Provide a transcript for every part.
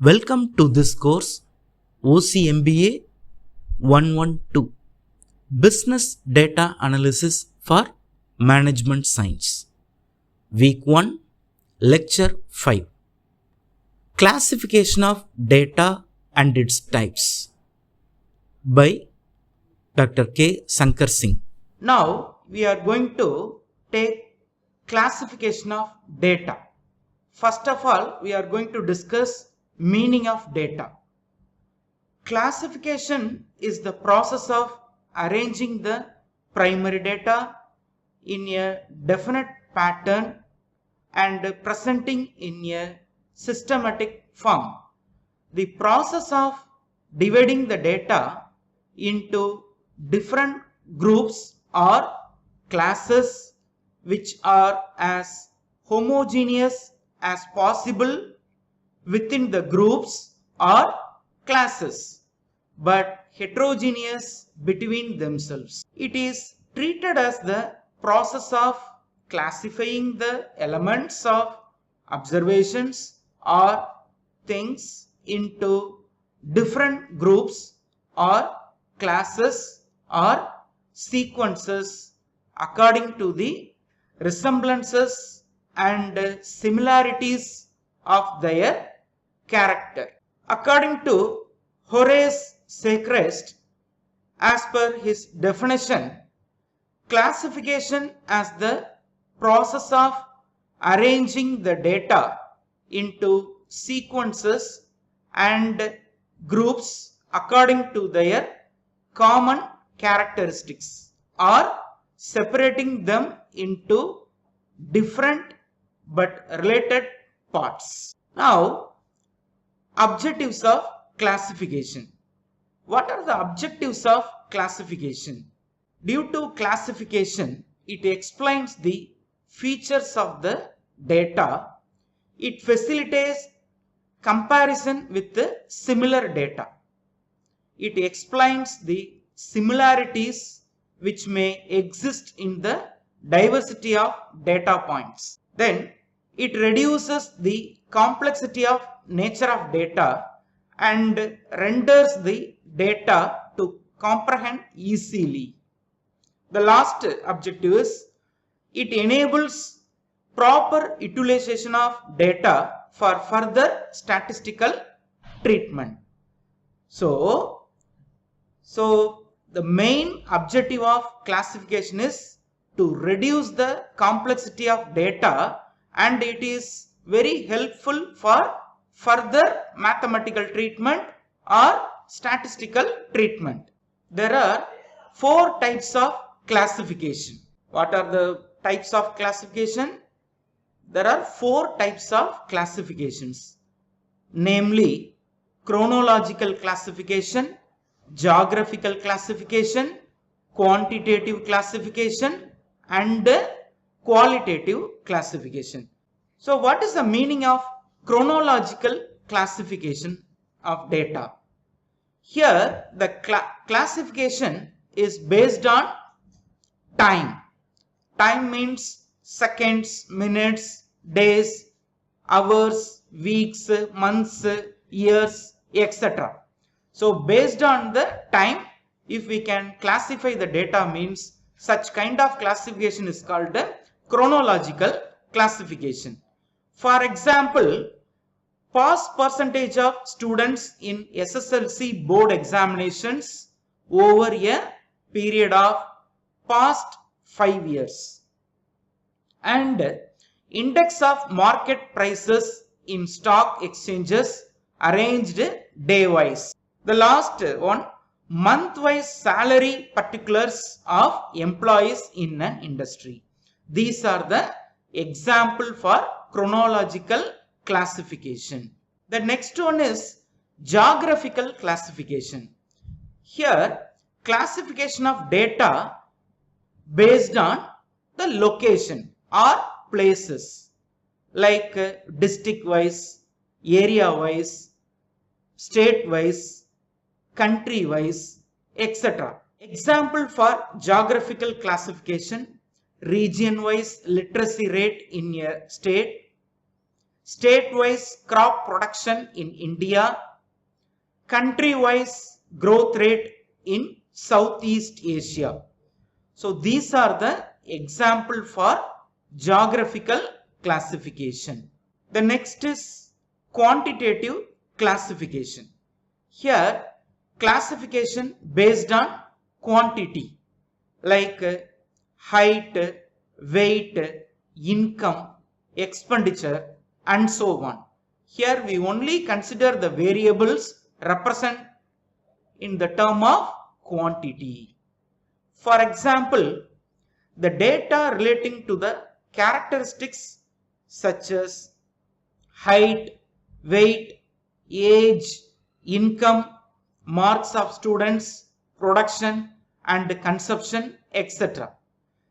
Welcome to this course OCMBA 112 Business Data Analysis for Management Science. Week 1, Lecture 5 Classification of Data and its Types by Dr. K. Sankar Singh. Now we are going to take classification of data. First of all, we are going to discuss meaning of data. Classification is the process of arranging the primary data in a definite pattern and presenting in a systematic form. The process of dividing the data into different groups or classes which are as homogeneous as possible within the groups or classes but heterogeneous between themselves. It is treated as the process of classifying the elements of observations or things into different groups or classes or sequences according to the resemblances and similarities of their character. According to Horace Sacrest, as per his definition, classification as the process of arranging the data into sequences and groups according to their common characteristics or separating them into different but related parts. Now, objectives of classification. What are the objectives of classification? Due to classification, it explains the features of the data. It facilitates comparison with the similar data. It explains the similarities which may exist in the diversity of data points. Then it reduces the complexity of nature of data and renders the data to comprehend easily. The last objective is it enables proper utilization of data for further statistical treatment. So the main objective of classification is to reduce the complexity of data, and it is very helpful for further mathematical treatment or statistical treatment. There are 4 types of classification. What are the types of classification? There are 4 types of classifications, namely chronological classification, geographical classification, quantitative classification, and qualitative classification. So what is the meaning of chronological classification of data? Here the classification is based on time. Time means seconds, minutes, days, hours, weeks, months, years, etc. So based on the time, if we can classify the data, means such kind of classification is called a chronological classification. For example, pass percentage of students in SSLC board examinations over a period of past 5 years, and index of market prices in stock exchanges arranged day wise. The last one, month-wise salary particulars of employees in an industry. These are the example for chronological classification. The next one is geographical classification. Here, classification of data based on the location or places, like district wise, area wise, state wise, country wise, etc. Example for geographical classification: region wise literacy rate in a state, state-wise crop production in India, country-wise growth rate in Southeast Asia. So these are the example for geographical classification. The next is quantitative classification. Here classification based on quantity like height, weight, income, expenditure and so on. Here we only consider the variables represent in the term of quantity. For example, the data relating to the characteristics such as height, weight, age, income, marks of students, production and consumption, etc.,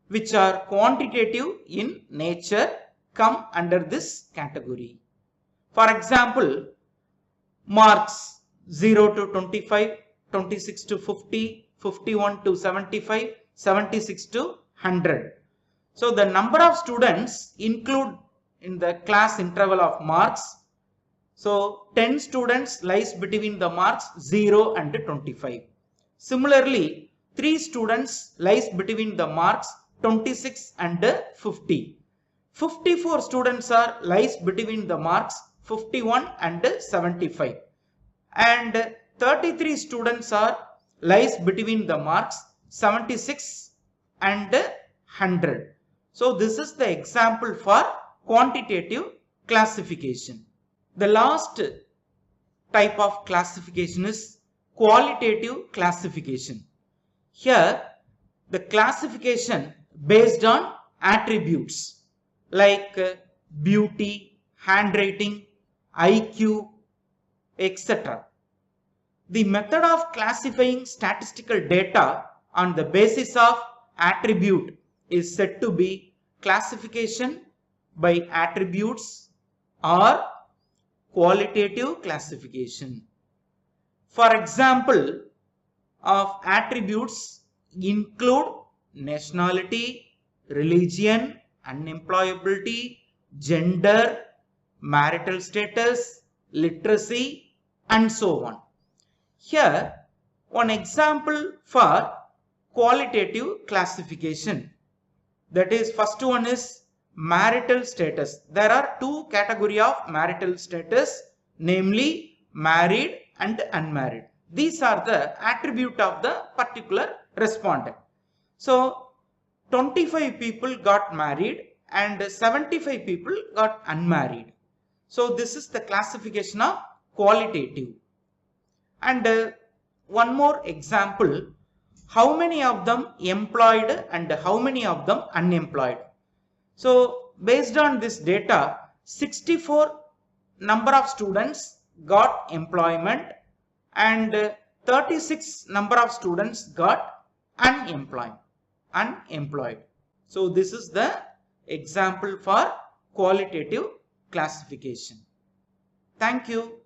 which are quantitative in nature, come under this category. For example, marks 0 to 25, 26 to 50, 51 to 75, 76 to 100. So the number of students include in the class interval of marks. So 10 students lies between the marks 0 and 25. Similarly, 3 students lies between the marks 26 and 50. 54 students are lies between the marks 51 and 75. And 33 students are lies between the marks 76 and 100. So this is the example for quantitative classification. The last type of classification is qualitative classification. Here the classification based on attributes like beauty, handwriting, IQ, etc. The method of classifying statistical data on the basis of attribute is said to be classification by attributes or qualitative classification. For example of attributes include nationality, religion, unemployability, gender, marital status, literacy and so on. Here one example for qualitative classification, that is first one is marital status. There are two categories of marital status, namely married and unmarried. These are the attribute of the particular respondent. So 25 people got married and 75 people got unmarried. So this is the classification of qualitative. And one more example, how many of them employed and how many of them unemployed. So based on this data, 64 number of students got employment and 36 number of students got unemployed. So this is the example for qualitative classification. Thank you.